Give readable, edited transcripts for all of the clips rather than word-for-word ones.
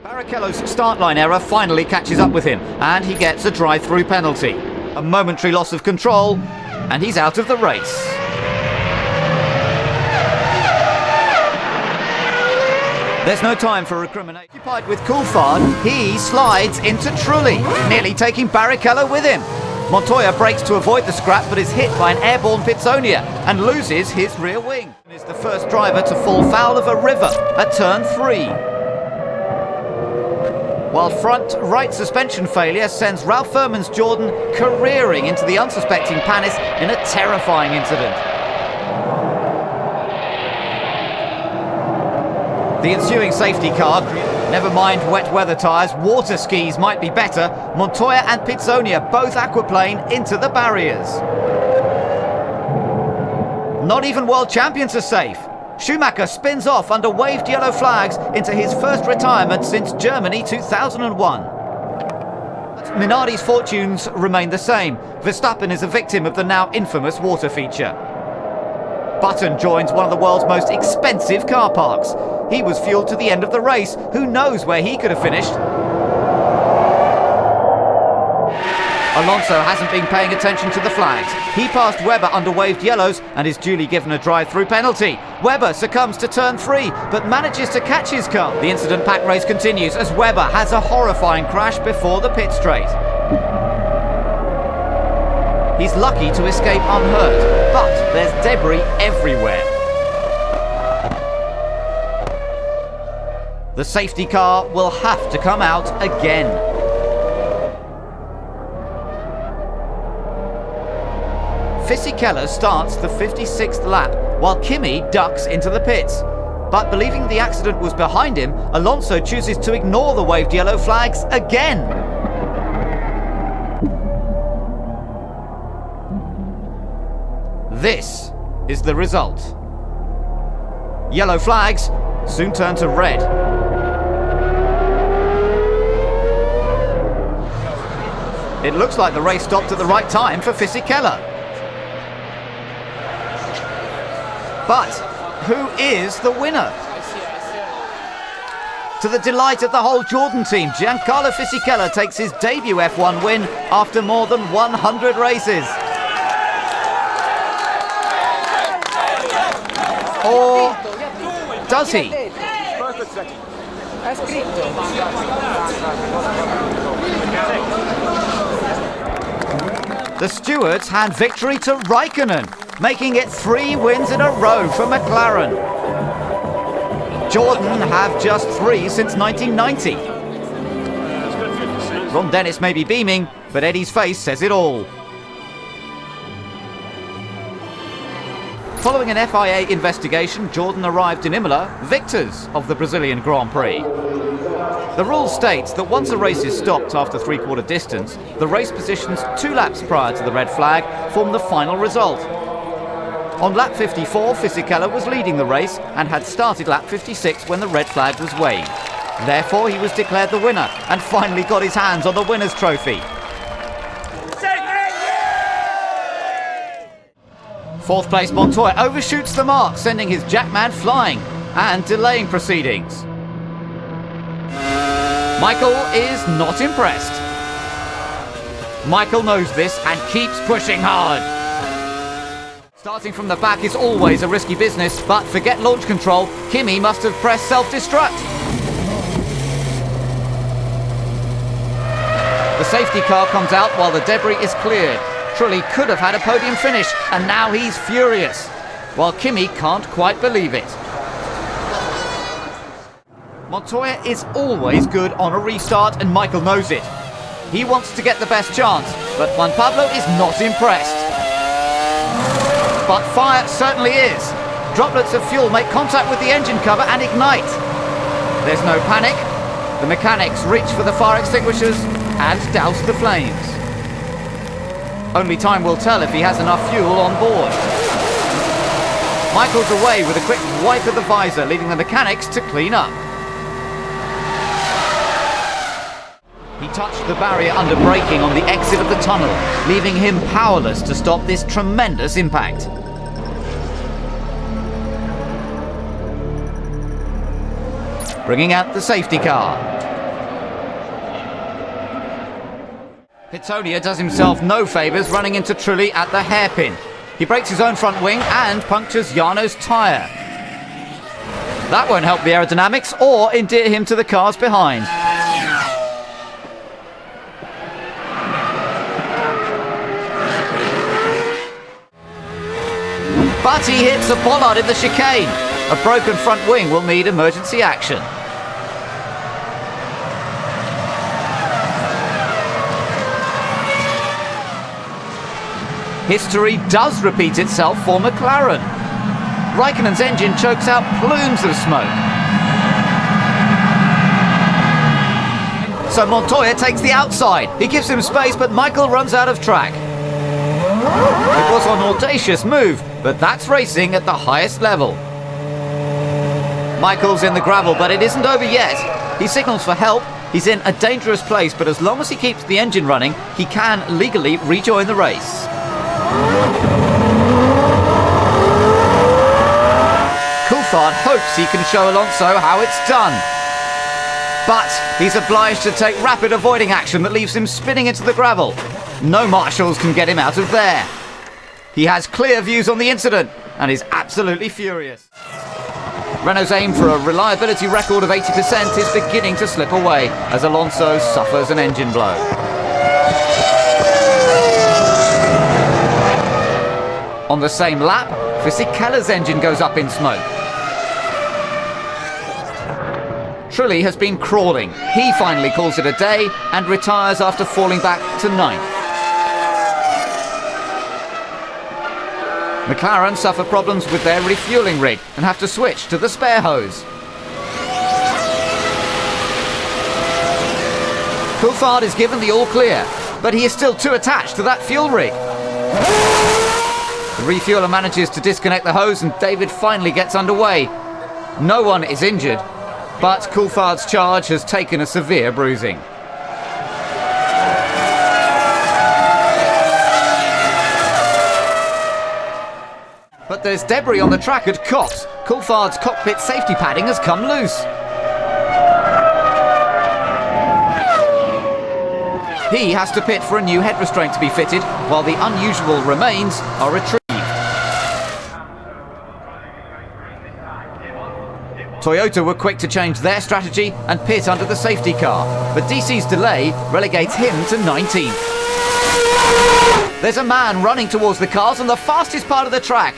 Barrichello's start line error finally catches up with him, and he gets a drive-through penalty. A momentary loss of control, and he's out of the race. There's no time for recrimination. Occupied with Coulthard, he slides into Trulli, nearly taking Barrichello with him. Montoya brakes to avoid the scrap, but is hit by an airborne Pitsonia and loses his rear wing. He is the first driver to fall foul of a river at turn 3. While front right suspension failure sends Ralph Furman's Jordan careering into the unsuspecting Panis in a terrifying incident. The ensuing safety car, never mind wet weather tyres, water skis might be better. Montoya and Pitsonia both aquaplane into the barriers. Not even world champions are safe. Schumacher spins off under waved yellow flags into his first retirement since Germany 2001. Minardi's fortunes remain the same. Verstappen is a victim of the now infamous water feature. Button joins one of the world's most expensive car parks. He was fueled to the end of the race. Who knows where he could have finished? Alonso hasn't been paying attention to the flags. He passed Webber under waved yellows and is duly given a drive-through penalty. Webber succumbs to turn 3, but manages to catch his car. The incident pack race continues as Webber has a horrifying crash before the pit straight. He's lucky to escape unhurt, but there's debris everywhere. The safety car will have to come out again. Fisichella starts the 56th lap, while Kimi ducks into the pits. But believing the accident was behind him, Alonso chooses to ignore the waved yellow flags again. This is the result. Yellow flags soon turn to red. It looks like the race stopped at the right time for Fisichella. But who is the winner? To the delight of the whole Jordan team, Giancarlo Fisichella takes his debut F1 win after more than 100 races. Or does he? The stewards hand victory to Raikkonen, making it 3 wins in a row for McLaren. Jordan have just 3 since 1990. Ron Dennis may be beaming, but Eddie's face says it all. Following an FIA investigation, Jordan arrived in Imola, victors of the Brazilian Grand Prix. The rule states that once a race is stopped after three-quarter distance, the race positions 2 laps prior to the red flag form the final result. On lap 54, Fisichella was leading the race and had started lap 56 when the red flag was waved. Therefore, he was declared the winner and finally got his hands on the winner's trophy. Fourth place Montoya overshoots the mark, sending his Jackman flying and delaying proceedings. Michael is not impressed. Michael knows this and keeps pushing hard. Starting from the back is always a risky business, but forget launch control, Kimi must have pressed self-destruct. The safety car comes out while the debris is cleared. Trulli could have had a podium finish, and now he's furious, while Kimi can't quite believe it. Montoya is always good on a restart, and Michael knows it. He wants to get the best chance, but Juan-Pablo is not impressed. But fire certainly is. Droplets of fuel make contact with the engine cover and ignite. There's no panic. The mechanics reach for the fire extinguishers and douse the flames. Only time will tell if he has enough fuel on board. Michael's away with a quick wipe of the visor, leaving the mechanics to clean up. He touched the barrier under braking on the exit of the tunnel, leaving him powerless to stop this tremendous impact. Bringing out the safety car. Pitonia does himself no favours running into Trulli at the hairpin. He breaks his own front wing and punctures Jarno's tyre. That won't help the aerodynamics or endear him to the cars behind. But he hits a bollard in the chicane. A broken front wing will need emergency action. History does repeat itself for McLaren. Raikkonen's engine chokes out plumes of smoke. So Montoya takes the outside. He gives him space, but Michael runs out of track. It was an audacious move, but that's racing at the highest level. Michael's in the gravel, but it isn't over yet. He signals for help. He's in a dangerous place, but as long as he keeps the engine running, he can legally rejoin the race. Coulthard hopes he can show Alonso how it's done. But he's obliged to take rapid avoiding action that leaves him spinning into the gravel. No marshals can get him out of there. He has clear views on the incident and is absolutely furious. Renault's aim for a reliability record of 80% is beginning to slip away as Alonso suffers an engine blow. On the same lap, Fisichella's engine goes up in smoke. Trulli has been crawling. He finally calls it a day and retires after falling back to 9th. McLaren suffer problems with their refuelling rig and have to switch to the spare hose. Coulthard is given the all clear, but he is still too attached to that fuel rig. The refueler manages to disconnect the hose and David finally gets underway. No one is injured, but Coulthard's charge has taken a severe bruising. But there's debris on the track at Cops. Coulthard's cockpit safety padding has come loose. He has to pit for a new head restraint to be fitted, while the unusual remains are retrieved. Toyota were quick to change their strategy and pit under the safety car, but DC's delay relegates him to 19th. There's a man running towards the cars on the fastest part of the track.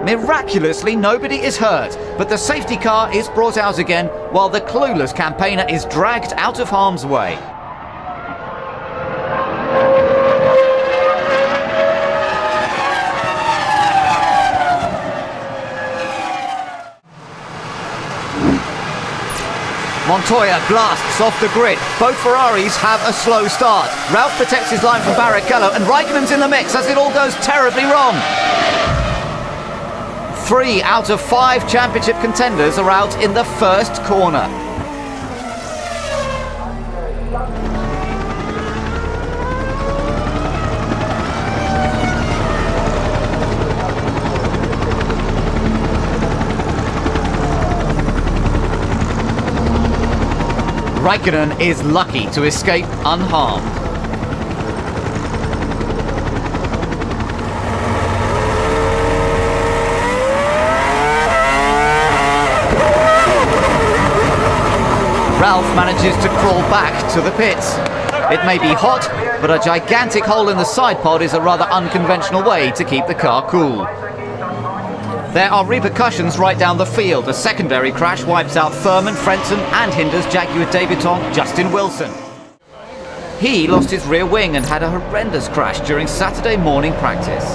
Miraculously, nobody is hurt, but the safety car is brought out again while the clueless campaigner is dragged out of harm's way. Montoya blasts off the grid. Both Ferraris have a slow start. Ralph protects his line from Barrichello and Raikkonen's in the mix as it all goes terribly wrong. 3 out of 5 championship contenders are out in the first corner. Raikkonen is lucky to escape unharmed. Ralph manages to crawl back to the pits. It may be hot, but a gigantic hole in the side pod is a rather unconventional way to keep the car cool. There are repercussions right down the field. A secondary crash wipes out Furman, Frentzen and hinders Jaguar debutant Justin Wilson. He lost his rear wing and had a horrendous crash during Saturday morning practice.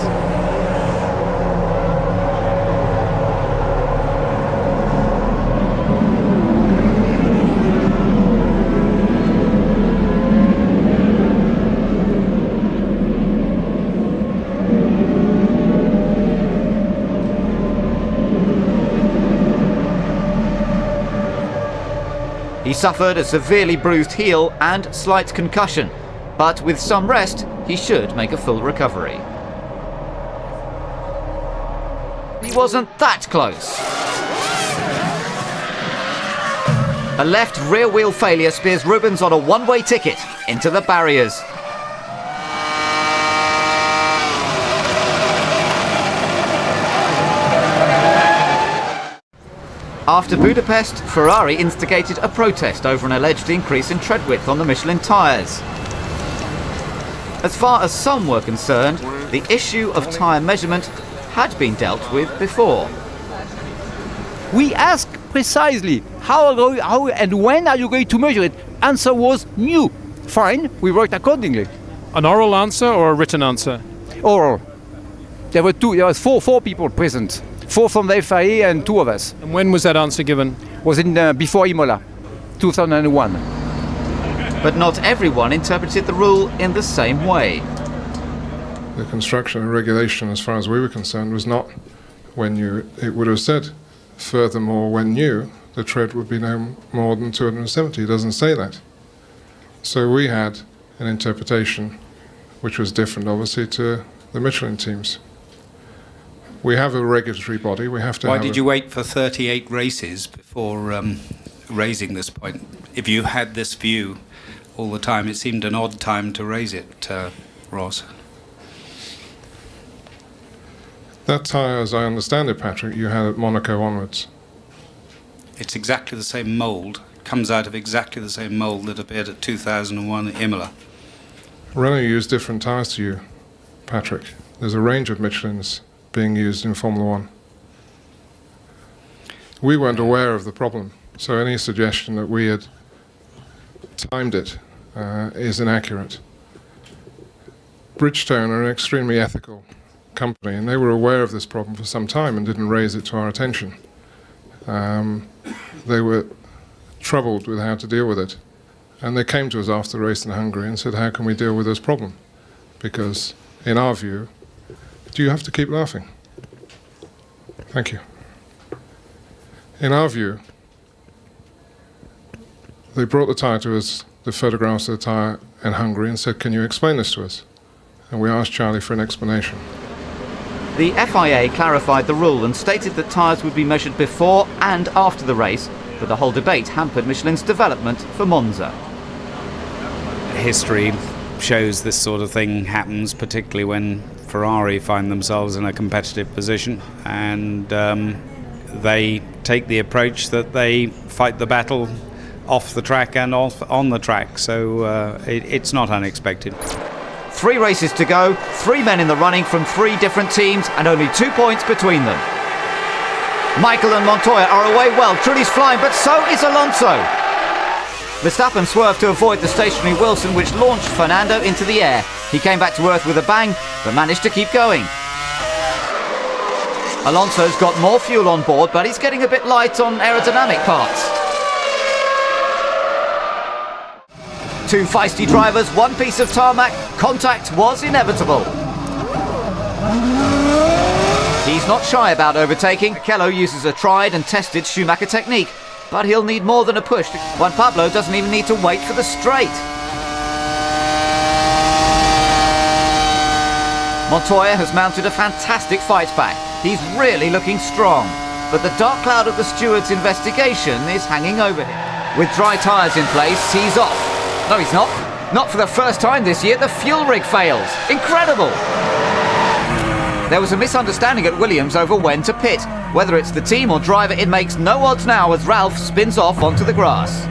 He suffered a severely bruised heel and slight concussion, but with some rest, he should make a full recovery. He wasn't that close. A left rear wheel failure spears Rubens on a one-way ticket into the barriers. After Budapest, Ferrari instigated a protest over an alleged increase in tread width on the Michelin tyres. As far as some were concerned, the issue of tyre measurement had been dealt with before. We asked precisely how and when are you going to measure it? Answer was new. Fine, we worked accordingly. An oral answer or a written answer? Oral. There was four people present. 4 from the FIA and 2 of us. And when was that answer given? Was in before Imola, 2001. But not everyone interpreted the rule in the same way. The construction and regulation, as far as we were concerned, was not when new. It would have said, furthermore, when new, the tread would be no more than 270. It doesn't say that. So we had an interpretation which was different, obviously, to the Michelin teams. We have a regulatory body. We have to. Why did you wait for 38 races before raising this point? If you had this view all the time, it seemed an odd time to raise it, Ross. That tyre, as I understand it, Patrick, you had at Monaco onwards. It's exactly the same mould. Comes out of exactly the same mould that appeared at 2001 at Imola. Renault used different tyres to you, Patrick. There's a range of Michelins being used in Formula One. We weren't aware of the problem, so any suggestion that we had timed it is inaccurate. Bridgestone are an extremely ethical company, and they were aware of this problem for some time and didn't raise it to our attention. They were troubled with how to deal with it, and they came to us after the race in Hungary and said, how can we deal with this problem? Because in our view, do you have to keep laughing? Thank you. In our view, they brought the tyre to us, the photographs of the tyre in Hungary, and said, can you explain this to us? And we asked Charlie for an explanation. The FIA clarified the rule and stated that tyres would be measured before and after the race, but the whole debate hampered Michelin's development for Monza. History shows this sort of thing happens, particularly when Ferrari find themselves in a competitive position, and they take the approach that they fight the battle off the track and on the track, so it's not unexpected. 3 races to go, 3 men in the running from 3 different teams, and only 2 points between them. Michael and Montoya are away well. Trulli's flying, but so is Alonso. Verstappen swerved to avoid the stationary Wilson, which launched Fernando into the air. He came back to earth with a bang, but managed to keep going. Alonso's got more fuel on board, but he's getting a bit light on aerodynamic parts. 2 feisty drivers, 1 piece of tarmac. Contact was inevitable. He's not shy about overtaking. Kello uses a tried and tested Schumacher technique, but he'll need more than a push. Juan-Pablo doesn't even need to wait for the straight. Montoya has mounted a fantastic fight back. He's really looking strong, but the dark cloud of the steward's investigation is hanging over him. With dry tyres in place, he's off. No, he's not. Not for the first time this year. The fuel rig fails. Incredible! There was a misunderstanding at Williams over when to pit. Whether it's the team or driver, it makes no odds now as Ralph spins off onto the grass.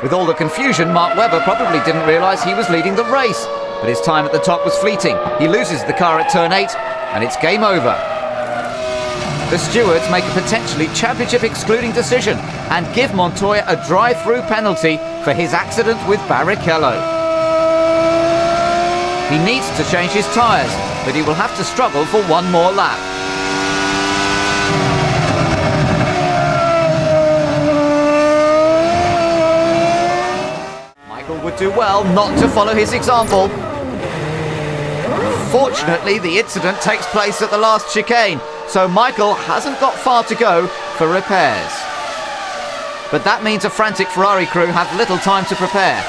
With all the confusion, Mark Webber probably didn't realise he was leading the race, but his time at the top was fleeting. He loses the car at turn 8, and it's game over. The stewards make a potentially championship-excluding decision and give Montoya a drive-through penalty for his accident with Barrichello. He needs to change his tyres, but he will have to struggle for 1 more lap. Michael would do well not to follow his example. Fortunately, the incident takes place at the last chicane, so Michael hasn't got far to go for repairs. But that means a frantic Ferrari crew have little time to prepare.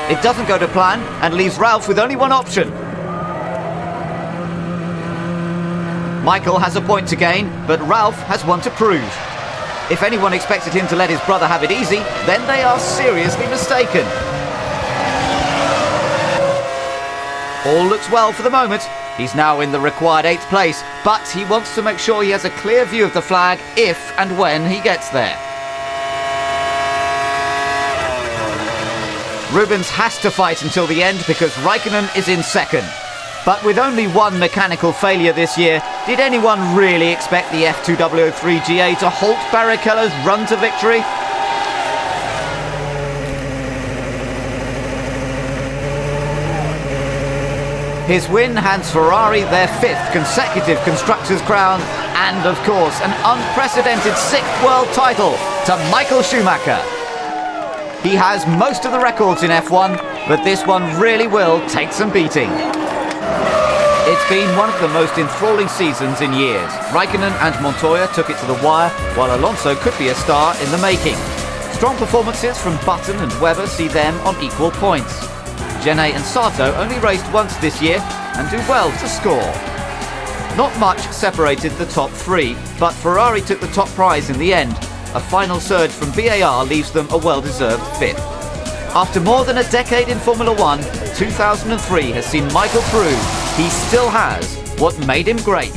It doesn't go to plan and leaves Ralph with only one option. Michael has a point to gain, but Ralph has one to prove. If anyone expected him to let his brother have it easy, then they are seriously mistaken. All looks well for the moment. He's now in the required 8th place, but he wants to make sure he has a clear view of the flag if and when he gets there. Rubens has to fight until the end because Raikkonen is in 2nd. But with only one mechanical failure this year, did anyone really expect the F2003 GA to halt Barrichello's run to victory? His win hands Ferrari their 5th consecutive Constructors' crown and, of course, an unprecedented 6th world title to Michael Schumacher. He has most of the records in F1, but this one really will take some beating. It's been one of the most enthralling seasons in years. Raikkonen and Montoya took it to the wire, while Alonso could be a star in the making. Strong performances from Button and Webber see them on equal points. Gene and Sato only raced once this year and do well to score. Not much separated the top 3, but Ferrari took the top prize in the end. A final surge from BAR leaves them a well-deserved 5th. After more than a decade in Formula 1, 2003 has seen Michael prove he still has what made him great.